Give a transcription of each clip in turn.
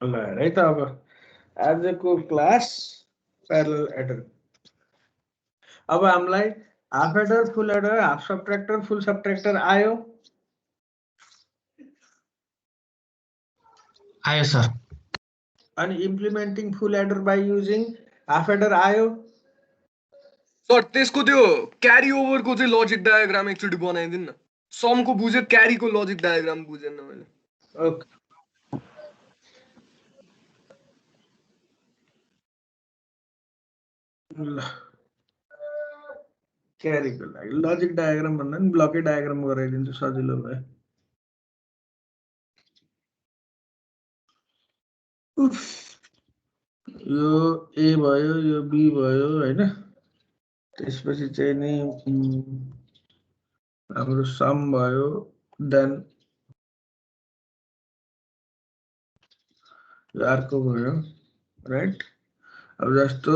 ल है त अब आजको क्लास प्यारलल एडर। अब हामीलाई हाफ एडर, फुल एडर, हाफ सबट्र्याक्टर, फुल सबट्र्याक्टर आयो? आयो सर। अनि implementing full adder by using half adder आयो? सर त्यसको त्यो क्यारी ओभरको चाहिँ लजिक डायग्राम एकचोटि बनाइदिनु न। समको बुझ्यो, क्यारीको लजिक डायग्राम बुझेन मैले। ओके ल क्यारीको लागि लजिक डायग्राम भन्दा नि ब्लकै डायग्राम गराइदिन्छु सजिलो भयो। उफ, यो ए भयो, यो बी भयो हैन। त्यसपछि चाहिँ नि हाम्रो सम भयो, देन यो अर्को भयो राइट। अब जस्तो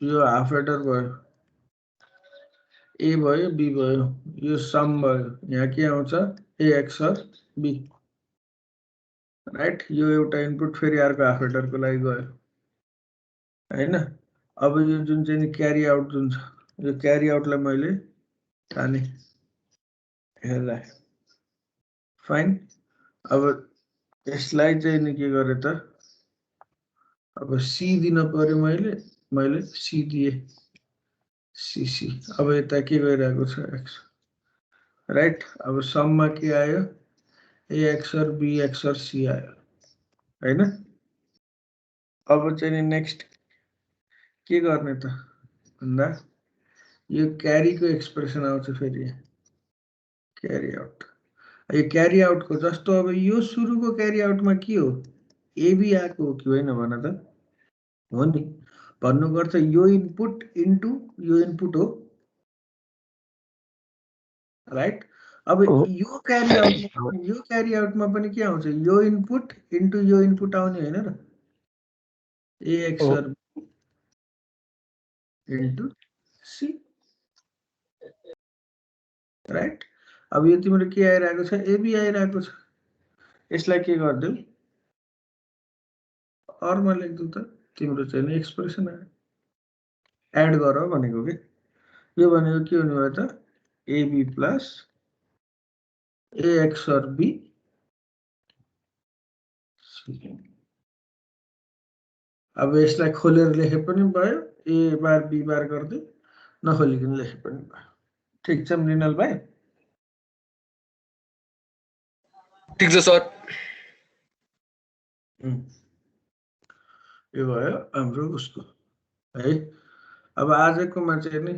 यो हाफ एडर भयो, ए भयो बी भयो, यो सम भयो, यहाँ के आउँछ ए एक्सर बी राइट। यो एउटा इनपुट फेरि अर्को हाफ एडरको लागि गयो हैन। अब यो जुन चाहिँ नि क्यारी आउट जुन छ, यो क्यारी आउटलाई मैले ठाने हेर्दा फाइन। अब यसलाई चाहिँ नि के गरे त, अब सी दिन पर्यो, मैले सी दिए सीसी। अब यता के गइरहेको छ एक्स राइट। अब सममा के आयो ए एक्सर बी एक्सर सी आयो हैन। अब चाहिँ नि नेक्स्ट के गर्ने त भन्दा यो क्यारीको एक्सप्रेसन आउँछ फेरि क्यारी आउट। यो क्यारी आउटको जस्तो अब यो सुरुको क्यारी आउटमा के हो, एबी आएको हो कि होइन भन त, हो नि। भन्नुको अर्थ यो इनपुट इन्टु यो इनपुट हो राइट। अब यो क्यारी आउटमा पनि के आउँछ, यो इनपुट इन्टु यो इनपुट आउने होइन र, ए एक्सर इन्टु सी राइट। अब यो तिम्रो के आइरहेको छ, एबी आइरहेको छ। यसलाई के गरिदेऊ, अरमा लेख्दौ त, तिम्रो चाहिँ एक्सप्रेसन आयो, एड गर भनेको के। यो भनेको के हुने भयो त, एबी प्लस ए एक्सर बी सी। अब यसलाई खोलेर लेखे पनि भयो, ए बार बी बार गर्दै, नखोलिकन लेखे पनि भयो। ठिक छ मृणाल भाइ? ठिक छ सर। यो भयो हाम्रो उसको है। अब आजकोमा चाहिँ नि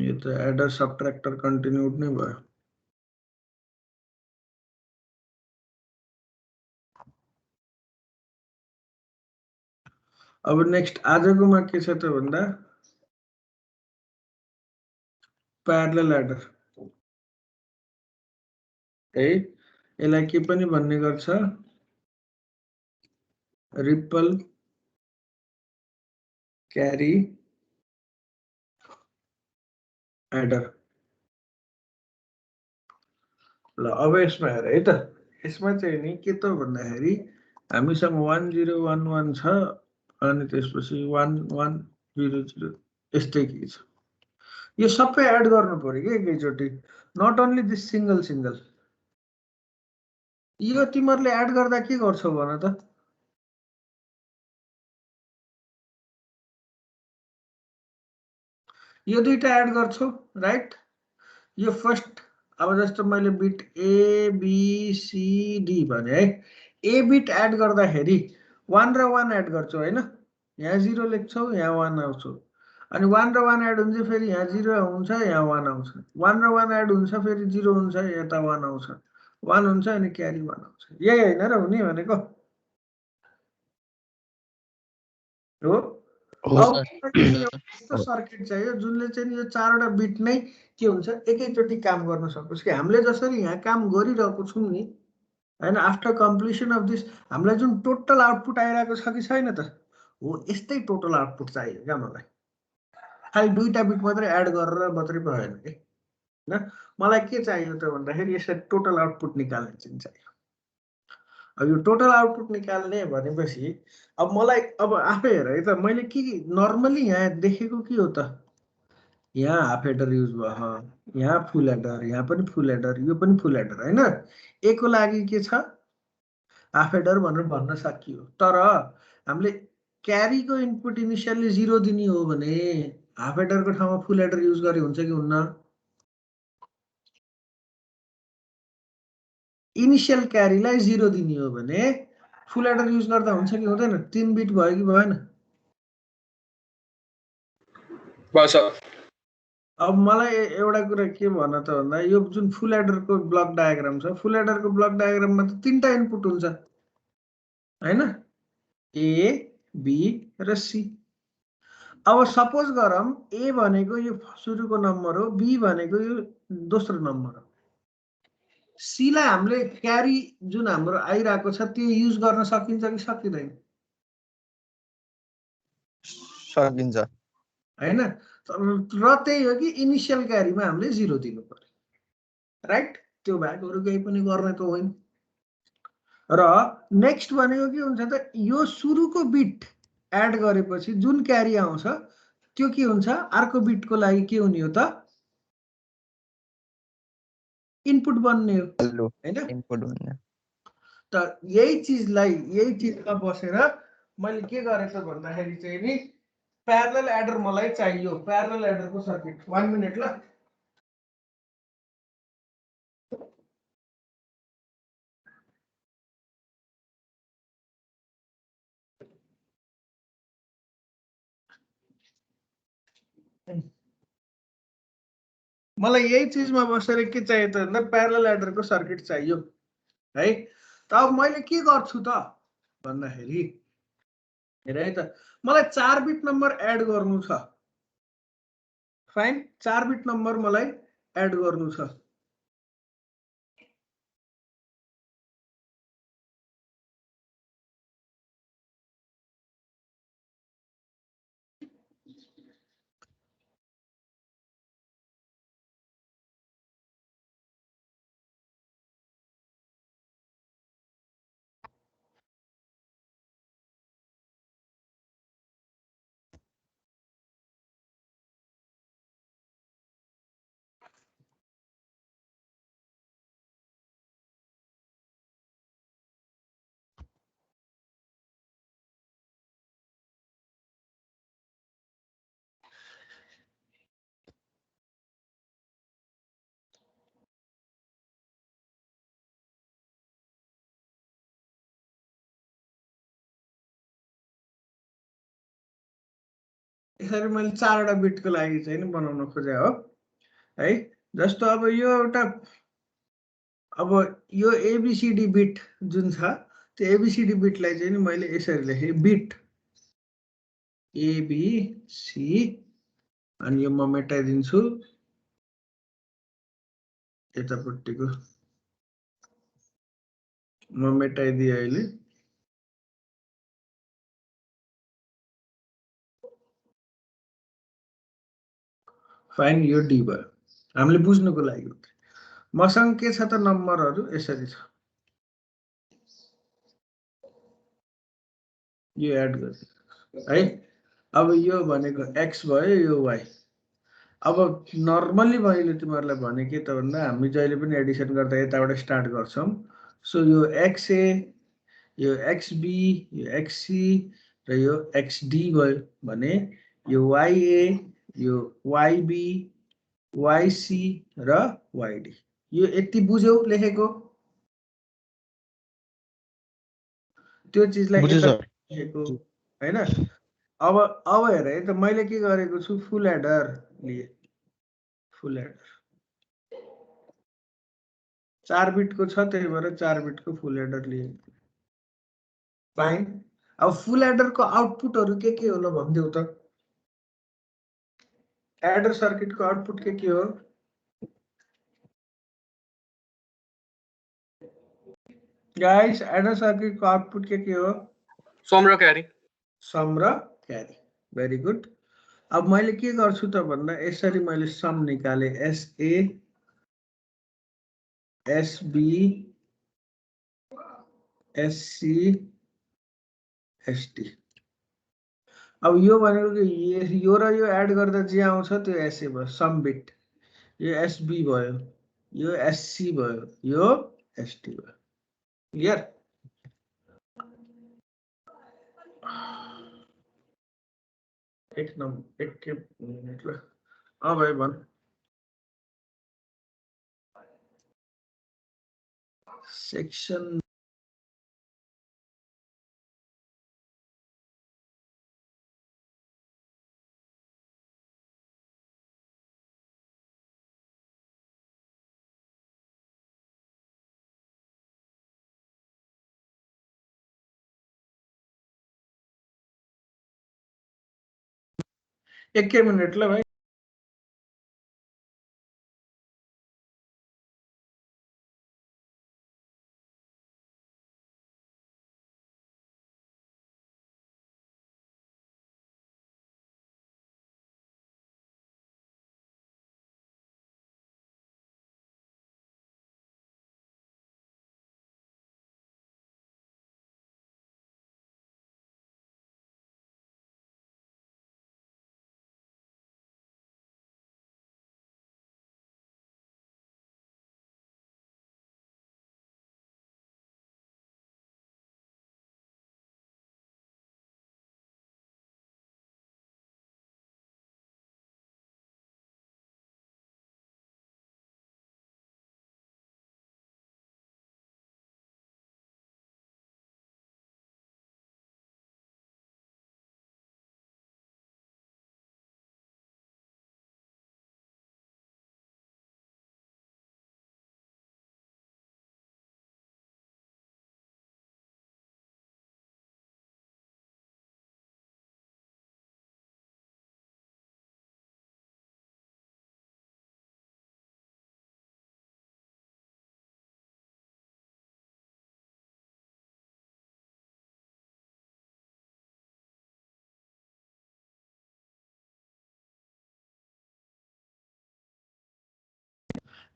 यो त एडर सबट्र्याक्टर कन्टिन्युड नै भयो। अब नेक्स्ट आजकोमा के छ त भन्दा प्यारलल एडर है। यसलाई के पनि भन्ने गर्छ, रिपल क्यारी एडर। ल अब यसमा हेर है त, यसमा चाहिँ नि के त भन्दाखेरि हामीसँग 1011 छ अनि त्यसपछि 1100 यस्तै के छ। यो सबै एड गर्नु पर्यो कि एकैचोटि, नट ओन्ली दिस सिंगल। यो तिमीहरूले एड गर्दा के गर्छौ भन त, यो दुईटा एड गर्छौ राइट। यो फर्स्ट अब जस्तो मैले bit A B C D भने है, ए बिट एड गर्दाखेरि 1 र 1 एड गर्छौ होइन, यहाँ 0 लेख्छौ यहाँ 1 आउँछौ, अनि 1 र 1 एड हुन्छ फेरि यहाँ 0 हुन्छ यहाँ 1 आउँछ, 1 र 1 एड हुन्छ फेरि 0 हुन्छ यता 1 आउँछ, 1 हुन्छ अनि क्यारी 1 आउँछ। यही होइन र हुने भनेको हो। यस्तो सर्किट चाहियो जुनले चाहिँ यो चारवटा बिट नै के हुन्छ एकैचोटि काम गर्न सकोस् कि हामीले जसरी यहाँ काम गरिरहेको छौँ नि हैन। आफ्टर कम्प्लिसन अफ दिस हामीलाई जुन टोटल आउटपुट आइरहेको छ कि छैन त, हो यस्तै टोटल आउटपुट चाहियो क्या मलाई। खालि दुईटा बिट मात्रै एड गरेर मात्रै भएन कि हैन। मलाई के चाहियो त भन्दाखेरि यसरी टोटल आउटपुट निकाल्ने चाहिँ चाहियो। अब यो टोटल आउटपुट निकाल्ने भनेपछि अब मलाई अब आफै हेर है त मैले के नर्मली यहाँ देखेको के हो त यहाँ हाफ हेडर युज भयो यहाँ फुल हेडर यहाँ पनि फुल हेडर यो पनि फुल हेडर हैन ए को लागि के छ हाफ हेडर भनेर भन्न सकियो तर हामीले क्यारीको इनपुट इनिशियली 0 दिने हो भने हाफ हेडरको ठाउँमा फुल हेडर युज गरे हुन्छ कि हुन्न इनिशियल क्यारीलाई 0 दिने हो भने फुल हेडर युज गर्दा हुन्छ कि हुँदैन 3 बिट भयो कि भएन बस अब मलाई एउटा कुरा के भन्न त भन्दा यो जुन फुल हेडरको ब्लक डायग्राम छ फुल हेडरको ब्लक डायग्राममा त तीनटा इनपुट हुन्छ हैन ए बी र सी अब सपोज गरौँ ए भनेको यो सुरुको नम्बर हो बी भनेको यो दोस्रो नम्बर हो सी लाई हामीले क्यारी जुन हाम्रो आइरहेको छ त्यो युज गर्न सकिन्छ कि सकिँदैन सकिन्छ हैन र त्यही हो कि इनिशियल क्यारीमा हामीले 0 दिनु पर्यो राइट त्यो भ्याकहरु केही पनि गर्ने त होइन र नेक्स्ट भनेको के हुन्छ त यो सुरुको बिट एड गरेपछि जुन क्यारी आउँछ त्यो के हुन्छ अर्को बिटको लागि के हुने हो त इनपुट बन्ने हो हैन इनपुट बन्ने त यही चीजमा बसेर मैले के गरेको भन्दाखेरि चाहिँ नि प्यारलल एडर मलाई चाहियो प्यारलल एडरको सर्किट 1 मिनेट ल मलाई यही चीजमा बसेर के चाहियो त भन्दा प्यारलल एडरको सर्किट चाहियो है त अब मैले के गर्छु त भन्दाखेरि हेर है त मलाई 4 बिट नम्बर एड गर्नु छ फाइन 4 बिट नम्बर मलाई एड गर्नु छ यसरी मैले 4 वटा बिटको लागि चाहिँ नि बनाउन खोजे हो है जस्तो अब यो एउटा अब यो एबीसीडी बिट जुन छ त्यो एबीसीडी बिटलाई चाहिँ नि मैले यसरी लेखे बिट एबीसी अनि यो म मेटाइदिन्छु यतापट्टिको म मेटाइदिए अहिले फाइन यो डी भयो हामीले बुझ्नुको लागि मसँग के छ त नम्बरहरु यसरी छ यो एड गर्नु है अब यो भनेको x भयो यो y अब नर्मली मैले तिमीहरुलाई भने के त भन्दा हामी जहिले पनि एडिसन गर्दा यताबाट स्टार्ट गर्छौं सो यो xa यो xb यो xc र यो xd भयो भने यो ya यो yb yc र yd यो यति बुझ्यौ लेखेको त्यो चीजलाई लेखेको हैन अब हेर है त मैले के गरेको छु फुल हेडर लिए फुल हेडर 4 बिट को छ त्यही भएर 4 बिट को फुल हेडर लिए फाइन अब फुल हेडर को आउटपुटहरु के होला भन्दियौ त एडर सर्किट को आउटपुट के हो गाइस एडर सर्किट को आउटपुट के हो सम र क्यारी भेरी गुड अब मैले के गर्छु त भन्दा यसरी मैले सम निकाले SA SB SC ST। अब यो भनेको कि यो र यो एड गर्दा जे आउँछ त्यो SA भयो, सम बिट। यो SB भयो, यो SC भयो, यो ST भयो। क्लियर? एक मिनट ल। भाइ भन। सेक्सन एक मिनट ल भाइ।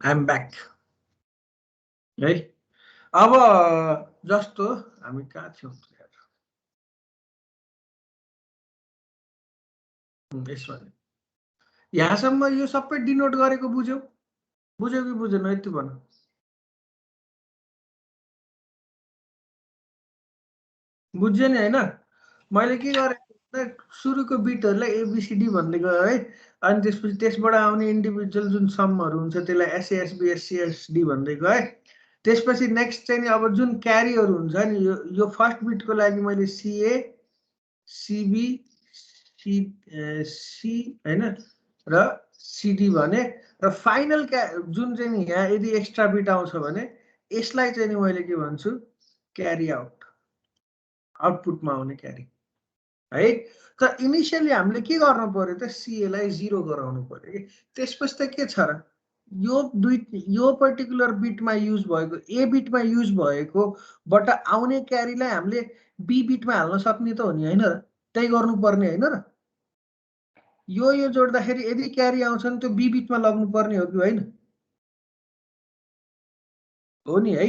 आई एम ब्याक है। अब जस्तो हामी कहाँ थियौँ यसमा, यहाँसम्म यो सबै डिनोट गरेको बुझ्यौ कि बुझेन यति भन। बुझ्यो नि होइन? मैले के गरेँ, सुरुको बिटहरूलाई ABCD भन्दै गयो है। अनि त्यसपछि त्यसबाट आउने इन्डिभिजुअल जुन समहरू हुन्छ त्यसलाई SA SB SC SD भन्दै गएँ। त्यसपछि नेक्स्ट चाहिँ नि अब जुन क्यारीहरू हुन्छ नि, यो फर्स्ट बिटको लागि मैले CA CB C होइन र CD भने, र फाइनल जुन चाहिँ नि यहाँ यदि एक्स्ट्रा बिट आउँछ भने यसलाई चाहिँ नि मैले के भन्छु, क्यारी आउट, आउटपुटमा आउने क्यारी है। त इनिसियली हामीले के गर्नु पर्यो त, CA लाई 0 गराउनु पर्यो कि। त्यसपछि त के छ र, यो पर्टिकुलर बिटमा युज भएको, A बिटमा युज भएकोबाट आउने क्यारीलाई हामीले B बिटमा हाल्न सक्ने त हो नि होइन र? त्यही गर्नुपर्ने होइन र? यो जोड्दाखेरि यदि क्यारी आउँछ भने त्यो B बिटमा लग्नु पर्ने हो कि होइन? हो नि है।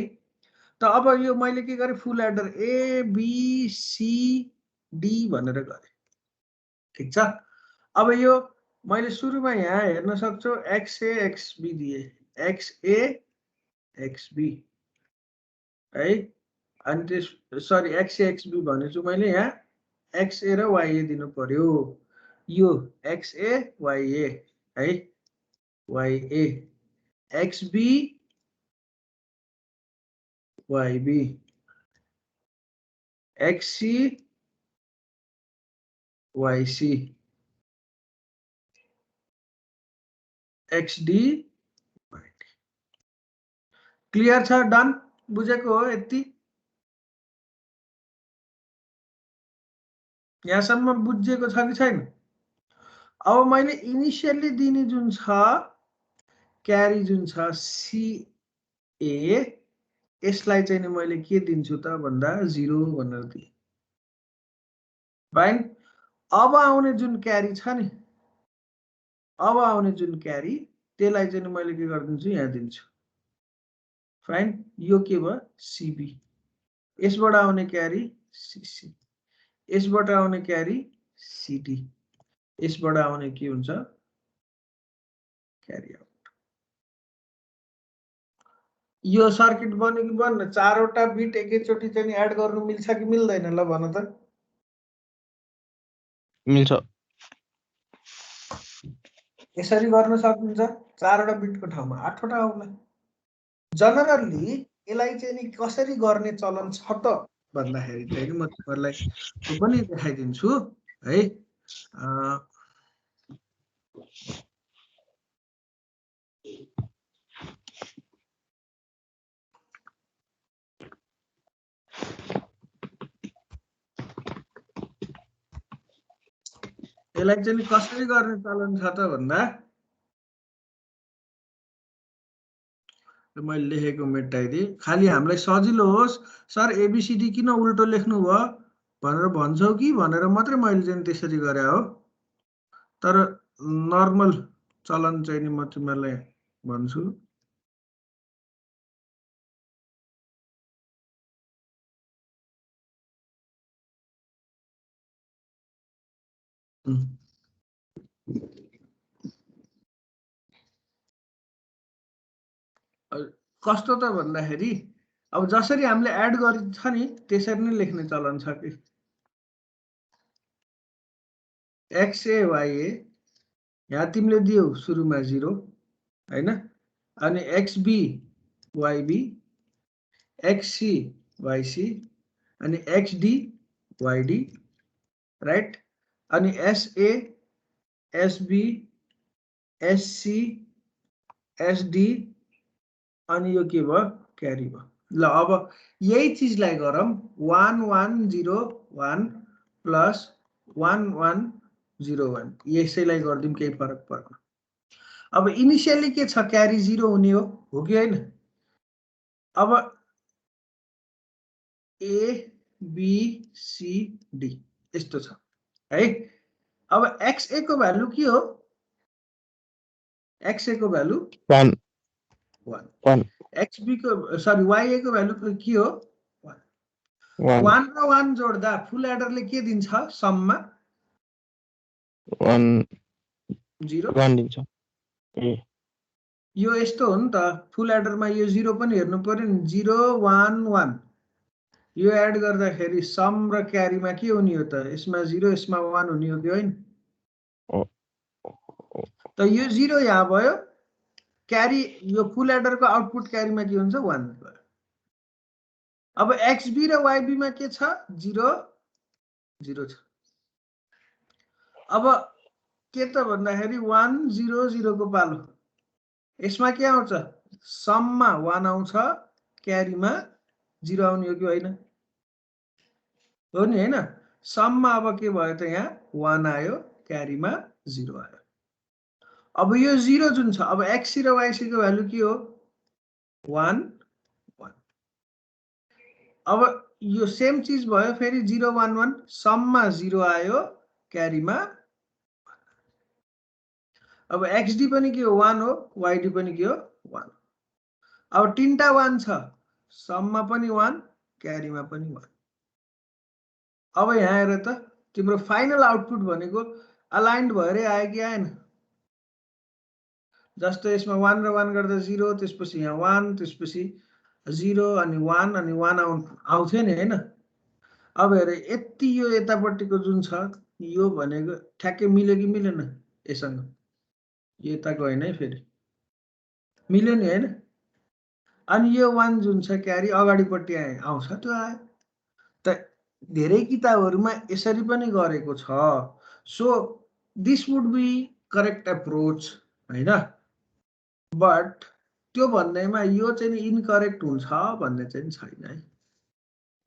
त अब यो मैले के गरेँ, फुल एडर ABCD भनेर गरेँ। ठिक छ। अब यो मैले सुरुमा यहाँ हेर्न सक्छु XA XB दिए, XA XB है। अनि त्यस सरी XA XB भनेछु मैले, यहाँ XA र YA दिनु पर्यो। यो XA YA है, YA XB YB XC YC XD YD। Clear छ? डन? बुझेको हो यति? यहाँसम्म बुझेको छ कि छैन? अब मैले इनिसियली दिने जुन छ क्यारी जुन छ CA, यसलाई चाहिँ नि मैले के दिन्छु त भन्दा 0 भनेर दिएँ। फाइन। अब आउने जुन क्यारी छ नि, अब आउने जुन क्यारी, त्यसलाई चाहिँ मैले के गरिदिन्छु, यहाँ दिन्छु। फाइन। यो के भयो, CB। यसबाट आउने क्यारी सीसी, यसबाट आउने क्यारी सीडी, यसबाट आउने के हुन्छ क्यारी आउट। यो सर्किट बन्यो कि बन्न? चारवटा बिट एकैचोटि चाहिँ एड गर्नु मिल्छ कि मिल्दैन? ल भन त। मिल्छ। यसरी गर्न सकिन्छ, चारवटा बिटको ठाउँमा 8वटा आउला। जनरली यसलाई चाहिँ नि कसरी गर्ने चलन छ त भन्दाखेरि चाहिँ म तिमीहरूलाई त्यो पनि देखाइदिन्छु है। यसलाई चाहिँ कसरी गर्ने चलन छ त भन्दा मैले लेखेको मेटाइदिए, खालि हामीलाई सजिलो होस् सर एबिसिडी किन उल्टो लेख्नु भयो भनेर भन्छौ कि भनेर मात्रै मैले चाहिँ त्यसरी गरे हो। तर नर्मल चलन चाहिँ नि म तिमीहरूलाई भन्छु। कस्तो त भन्दाखेरि अब जसरी हामीले एड गरिन्छ नि त्यसरी नै लेख्ने चलन छ कि XA YA यहाँ तिमीले दियौ सुरुमा 0 हैन, अनि XB YB XC YC अनि XD YD राइट, अनि SA SB SC SD अनि यो के भयो क्यारी भयो। ल अब यही चीजलाई गरौँ 1101 प्लस 1101 यसैलाई गर्दिम, केही फरक पर्दैन। अब इनिशियली के छ क्यारी 0 हुने हो कि हैन? अब A B C D यस्तो छ है। अब XA को भ्यालु के हो? XA को भ्यालु 1 1 XB को सरी YA को भ्यालु के हो 1 1 र 1 जोड्दा फुल एडरले के दिन्छ सममा 1 0 1 दिन्छ। यो यस्तो हो नि त, फुल एडरमा यो 0 पनि हेर्नु पर्यो नि। 0 1 1 यो एड गर्दाखेरि सम र क्यारीमा के हुने हो त? यसमा 0 यसमा 1 हुने हो कि हैन? त यो 0 यहाँ भयो, क्यारी यो फुल एडरको आउटपुट क्यारीमा के हुन्छ 1 भयो। अब XB र YB मा के छ 0 0 छ। अब के त भन्दाखेरि 1 0 0 को पालो, यसमा के आउँछ सममा 1 आउँछ, क्यारीमा 0 आउने हो कि हैन? हो नि हैन? सममा अब के भयो त यहाँ 1 आयो, क्यारीमा 0 आयो। अब यो 0 जुन छ, अब XC र YC को भ्यालु के हो 1 1। अब यो सेम चीज भयो फेरि 0 1 1 सममा 0 आयो, क्यारीमा। अब XD पनि के हो 1 हो, YD पनि के हो 1। अब तीनटा 1 छ, सममा पनि 1 क्यारीमा पनि 1। अब यहाँ हेर त, तिम्रो फाइनल आउटपुट भनेको अलाइन्ड भएरै आयो कि आएन? जस्तो यसमा 1 र 1 गर्दा 0, त्यसपछि यहाँ 1, त्यसपछि 0 अनि 1 अनि 1 आउँथ्यो नि हैन? अब हेर यति यो यतापट्टिको जुन छ यो भनेको ठ्याक्कै मिल्यो कि मिलेन यससँग? यो यताको हैन है, फेरि मिल्यो नि हैन? अनि यो 1 जुन छ क्यारी अगाडिपट्टि आउँछ, त्यो आयो। त धेरै किताबहरुमा यसरी पनि गरेको छ। So this would be correct approach हैन? बट त्यो भन्दैमा यो चाहिँ इनकरेक्ट हुन्छ भन्ने चाहिँ छैन है।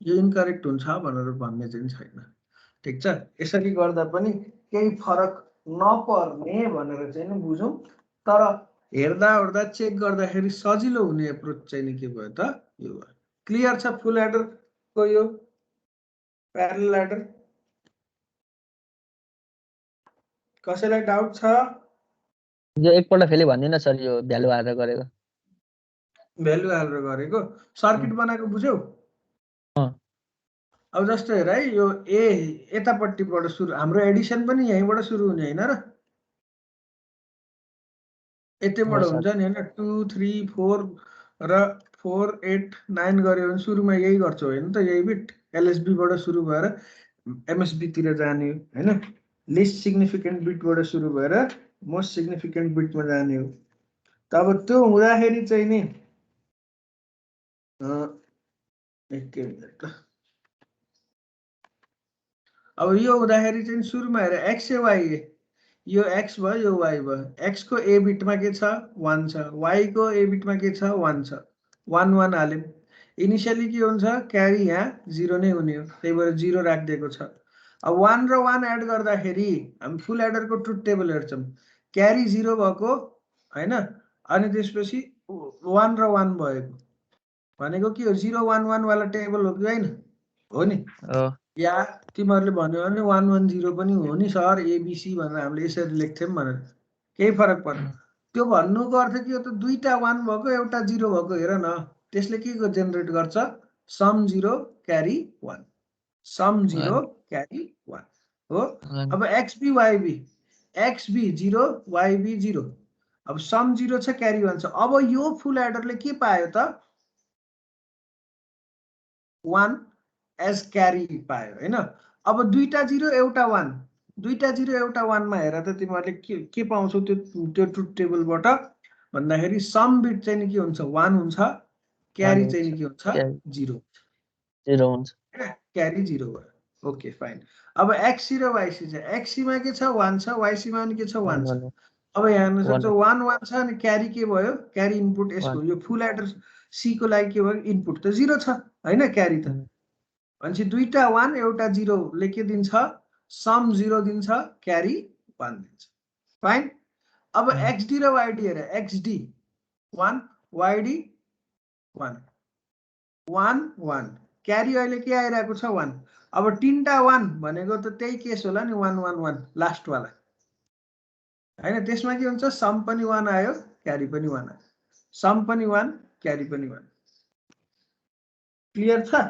यो इनकरेक्ट हुन्छ भनेर भन्ने चाहिँ छैन। ठीक छ? यसरी गर्दा पनि केही फरक नपर्ने भनेर चाहिँ नि बुझौं। तर हेर्दा ओर्दा चेक गर्दाखेरि सजिलो हुने एप्रोच चाहिँ नि के भयो त यो भयो। क्लियर छ फुल एडर को यो प्यारलल एडर? कसैलाई डाउट छ? यो एकपल्ट फेरि भन्दिन सर, यो भ्यालु हालेर गरेको। भ्यालु हालेर गरेको सर्किट बनाएको बुझ्यौ? अब जस्तो हेर है यो ए यतापट्टिबाट सुरु हाम्रो एडिसन पनि यहीँबाट सुरु हुने होइन र यतिबाट हो सर। हुन्छ नि होइन 2 3 4 र 4 8 9 गऱ्यो भने सुरुमा यही गर्छौ होइन त यही बिट एलएसबीबाट सुरु भएर एमएसबीतिर जाने हो होइन लिस्ट सिग्निफिकेन्ट बिटबाट सुरु भएर मोस्ट सिग्निफिकेन्ट बिटमा जाने हो त अब त्यो हुँदाखेरि चाहिँ नि एक मिनट ल अब यो हुँदाखेरि चाहिँ सुरुमा हेर एक्स ए वाइ यो एक्स भयो यो वाइ भयो एक्स को ए बिटमा के छ 1 छ वाइ को ए बिटमा के छ 1 छ 1 1 हाल्यौँ इनिसियली के हुन्छ क्यारी यहाँ 0 नै हुने हो त्यही भएर 0 राखिदिएको छ अब 1 र 1 एड गर्दाखेरि हामी फुल एडरको ट्रुथ टेबल हेर्छौँ क्यारी 0 भएको होइन अनि त्यसपछि 1 र 1 भएको भनेको के हो 0 1 1 वाला टेबल हो कि होइन हो नि या तिमीहरूले भन्यो भने 1 1 0 पनि हो नि सर एबिसी भनेर हामीले यसरी लेख्थ्यौँ भनेर केही फरक पर्दैन त्यो भन्नुको अर्थ के हो त दुईटा 1 भएको एउटा 0 भएको हेर न त्यसले के जेनेरेट गर्छ सम 0 क्यारी 1 सम 0 क्यारी 1 हो अब एक्सबी वाइबी एक्सबी 0 वाइबी 0 अब सम 0 छ क्यारी 1 छ अब यो फुल एडरले के पायो त 1 एज क्यारी पायो होइन अब दुईटा 0 एउटा 1 दुईटा 0 एउटा 1 मा हेर त तिमीहरूले के पाउँछौ त्यो ट्रुथ टेबलबाट भन्दाखेरि सम बिट चाहिँ नि के हुन्छ 1 हुन्छ क्यारी चाहिँ नि के हुन्छ 0 0 हुन्छ क्यारी 0 भयो ओके फाइन अब एक्ससी र वाइसी छ एक्ससीमा के छ 1 छ वाइसीमा पनि के छ 1 छ अब यहाँ हेर्न सक्छौ 1 1 छ अनि क्यारी के भयो क्यारी इनपुट यसको यो फुल एडर सी को लागि के भयो इनपुट त 0 छ होइन क्यारी त भनेपछि दुईटा 1 एउटा 0 ले के दिन्छ सम 0 दिन्छ क्यारी 1 दिन्छ फाइन अब एक्सडी र वाइडी हेर एक्सडी 1 वाइडी 1 1 1 क्यारी अहिले के आइरहेको छ 1 अब तीनटा 1 भनेको त त्यही केस होला नि 1 1 1 लास्ट वाला हैन त्यसमा के हुन्छ सम पनि 1 आयो क्यारी पनि 1 आयो सम पनि 1 क्यारी पनि 1 क्लियर छ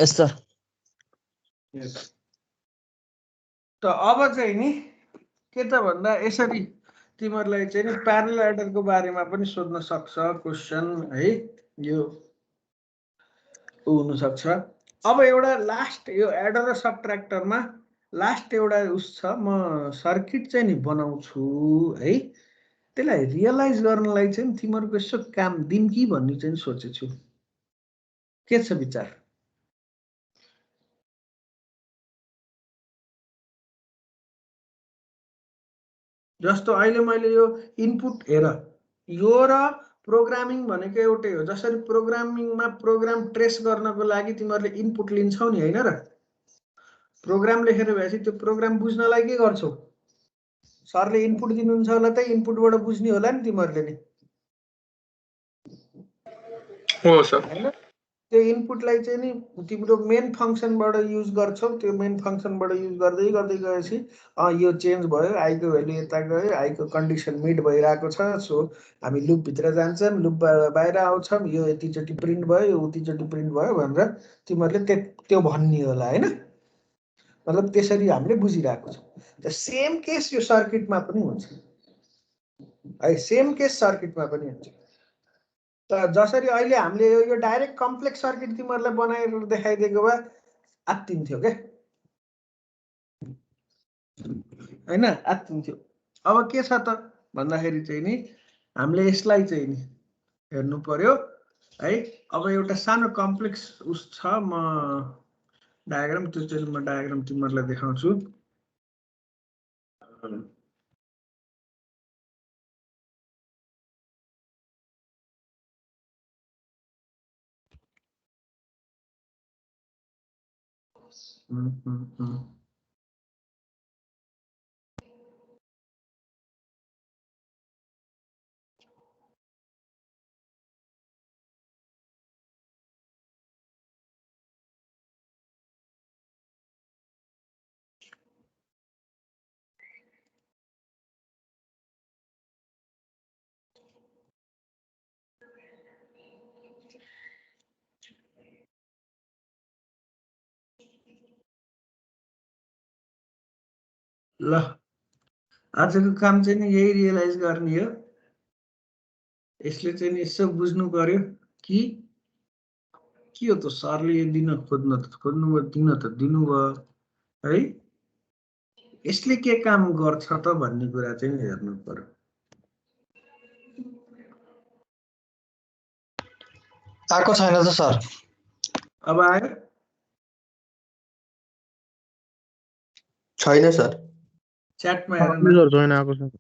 यस सर त अब चाहिँ नि के त भन्दा यसरी तिमीहरूलाई चाहिँ नि प्यारलल एडरको बारेमा पनि सोध्न सक्छ क्वेशन है यो हुन सक्छ अब एउटा लास्ट यो एडर र सबट्र्याक्टरमा लास्ट एउटा उस छ म सर्किट चाहिँ नि बनाउँछु है त्यसलाई रियलाइज गर्नलाई चाहिँ तिमीहरूको यसो काम दिम कि भन्ने चाहिँ सोचेछु के छ विचार जस्तो अहिले मैले यो इनपुट हेर यो र प्रोग्रामिङ भनेको एउटै हो जसरी प्रोग्रामिङमा प्रोग्राम ट्रेस गर्नको लागि तिमीहरूले इनपुट लिन्छौ नि हैन र प्रोग्राम लेखेर भएपछि त्यो प्रोग्राम बुझ्नलाई के गर्छौ सरले इनपुट दिनुहुन्छ होला त इनपुटबाट बुझ्ने होला नि तिमीहरूले नि हो सर हैन त्यो इनपुटलाई चाहिँ नि तिम्रो मेन फंक्सनबाट युज गर्छौ त्यो मेन फंक्सनबाट युज गर्दै गर्दै गएपछि यो चेन्ज भयो आई को भ्यालु यता गयो आई को कन्डिसन मिट भइरहेको छ सो हामी लुप भित्र जान्छौँ लुप बाहिर आउँछौँ यो यतिचोटि प्रिन्ट भयो यो उतिचोटि प्रिन्ट भयो भनेर तिमीहरूले त्यो भन्ने होला हैन मतलब त्यसरी हामीले बुझिरहेको छौँ त सेम केस यो सर्किटमा पनि हुन्छ है सेम केस सर्किटमा पनि हुन्छ त जसरी अहिले हामीले यो डाइरेक्ट कम्प्लेक्स सर्किट तिमीहरूलाई बनाएर देखाइदिएको भए आत्तिन्थ्यो के हैन आत्तिन्थ्यो अब के छ त भन्दाखेरि चाहिँ नि हामीले यसलाई चाहिँ नि हेर्नु पर्यो है अब एउटा सानो कम्प्लेक्स उस छ म डायग्राम त्यो चाहिँ म डायग्राम तिमीहरूलाई देखाउँछु ल आजको काम चाहिँ नि यही रियलाइज गर्ने हो। यसले चाहिँ नि यसो बुझ्नु पर्यो कि के हो त सरले यो दिन खोज्नुभयो दिन त दिनुभयो है, यसले के काम गर्छ त भन्ने कुरा चाहिँ नि हेर्नु पर्यो। आएको छैन त सर। अब आयो? छैन सर। च्याटमा हेर न। सर जोइन आएको छ।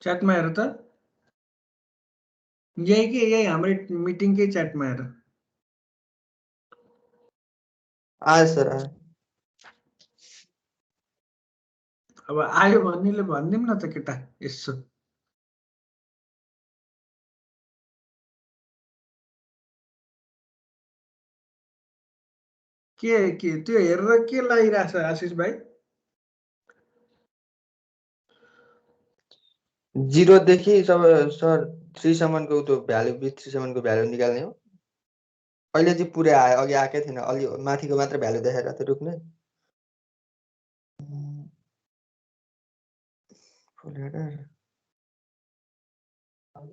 च्याटमा हेर त। यही हाम्रै मिटिङकै च्याटमा हेर। आयो सर आयो। अब आयो भन्नेले भनिदिउँ न त केटा यसो। के त्यो हेरेर के लागिरहेछ आशिष भाइ? 0 देखि सर 3 सम्मको त्यो भ्यालु B3 सम्मको भ्यालु निकाल्ने हो। अहिले चाहिँ पुरै आयो, अघि आएकै थिएन, अलि माथिको मात्र भ्यालु देखाएर त रुक्ने।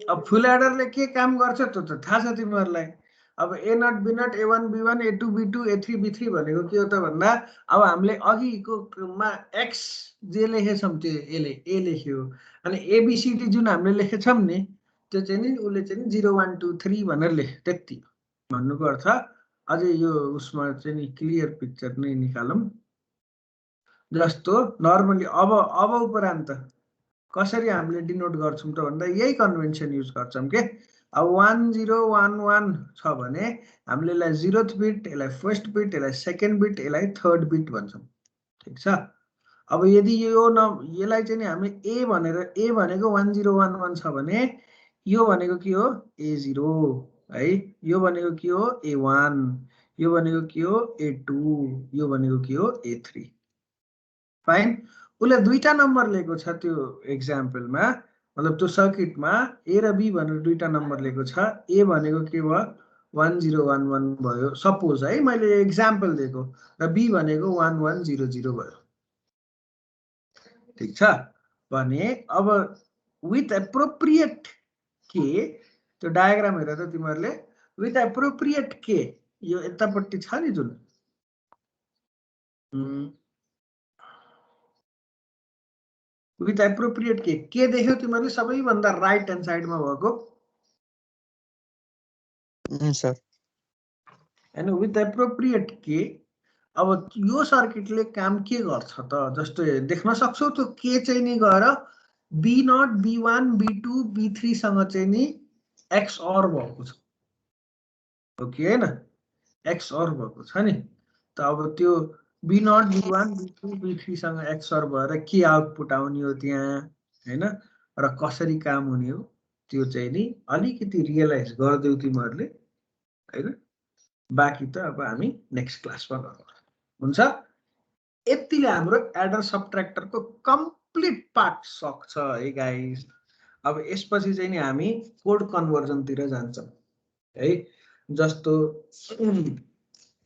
अब फुल एडरले के काम गर्छ त्यो त थाहा छ तिमीहरूलाई। अब A0 B0 A1 B1 A2 B2 A3 B3 भनेको के हो त भन्दा अब हामीले अघिकोमा x जे लेखेछौँ त्यो यसले a लेख्यो, अनि ABCD जुन हामीले लेखेछौँ नि त्यो चाहिँ नि उसले चाहिँ नि 0 1 2 3 भनेर लेख्यो, त्यति भन्नुको अर्थ। अझै यो उसमा चाहिँ नि क्लियर पिक्चर नै निकालौँ। जस्तो नर्मली अब उपरान्त कसरी हामीले डिनोट गर्छौँ त भन्दा यही कन्भेन्सन युज गर्छौँ के। अब 1 0 1 1 छ भने हामीले यसलाई 0th बिट, यसलाई फर्स्ट बिट, यसलाई सेकेन्ड बिट, यसलाई थर्ड बिट भन्छौँ, ठिक छ। अब यदि यो यसलाई चाहिँ नि हामी ए भनेको 1 0 1 1 छ भने यो भनेको के हो A0 है, यो भनेको के हो A1, यो भनेको के हो A2, यो भनेको के हो A3। फाइन। उसले दुईटा नम्बर लिएको छ त्यो एक्जाम्पलमा, मतलब त्यो सर्किटमा A र B भनेर दुईटा नम्बर लिएको छ। A भनेको के भयो 1 0 1 1 भयो सपोज है, मैले एक्जाम्पल दिएको, र B भनेको 1 1 0 0 भयो, ठिक छ भने। अब विथ एप्रोप्रिएट के, त्यो डायग्राम हेरेर त तिमीहरूले विथ एप्रोप्रिएट के यो यतापट्टि छ नि जुन विथ एप्रोप्रिएट के देख्यौ तिमीहरूले सबैभन्दा राइट ह्यान्ड साइडमा भएको सर हैन, विथ एप्रोप्रिएट के। अब यो सर्किटले काम के गर्छ त, जस्तो देख्न सक्छौ त्यो के चाहिँ नि गएर B0 B1 B2 B3 सँग चाहिँ नि XOR भएको छ, हो कि हैन, XOR भएको छ नि त। अब त्यो B0 B1 B2 B3 सँग XOR भएर के आउटपुट आउने हो त्यहाँ हैन, र कसरी काम हुने हो त्यो चाहिँ नि अलिकति रियलाइज गर्दै तिमीहरूले हैन। बाँकी त अब हामी नेक्स्ट क्लासमा गरौँ, हुन्छ। यतिले हाम्रो एडर सबट्र्याक्टरको कम्प्लिट पार्ट सक्छ है गाइस। अब यसपछि चाहिँ नि हामी कोड कन्भर्जनतिर जान्छौँ है, जस्तो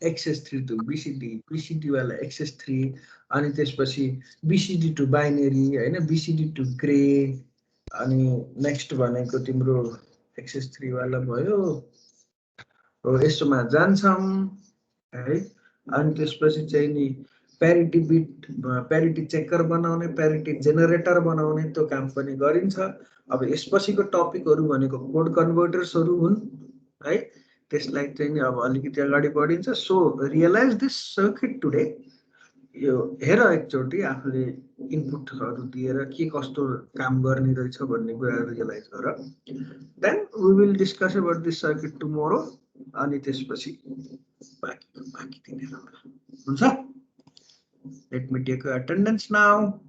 XS3 टु BCD, BCD वाला XS3, अनि त्यसपछि BCD टु बाइनरी हैन, BCD टु ग्रे, अनि नेक्स्ट भनेको तिम्रो XS3 वाला भयो हो, यसोमा जान्छौँ है। अनि त्यसपछि चाहिँ नि प्यारिटी बिट, प्यारिटी चेकर बनाउने, प्यारिटी जेनरेटर बनाउने त्यो काम पनि गरिन्छ। अब यसपछिको टपिकहरू भनेको कोड कन्भर्टर्सहरू हुन् है, त्यसलाई चाहिँ नि अब अलिकति अगाडि बढिन्छ। So realise this circuit today, यो हेर एकचोटि आफूले इनपुटहरू दिएर के कस्तो काम गर्ने रहेछ भन्ने कुरा रियलाइज गर। Then we will discuss about this circuit tomorrow, अनि त्यसपछि बाँकी दिनहरुमा, हुन्छ। Let me take your attendance now.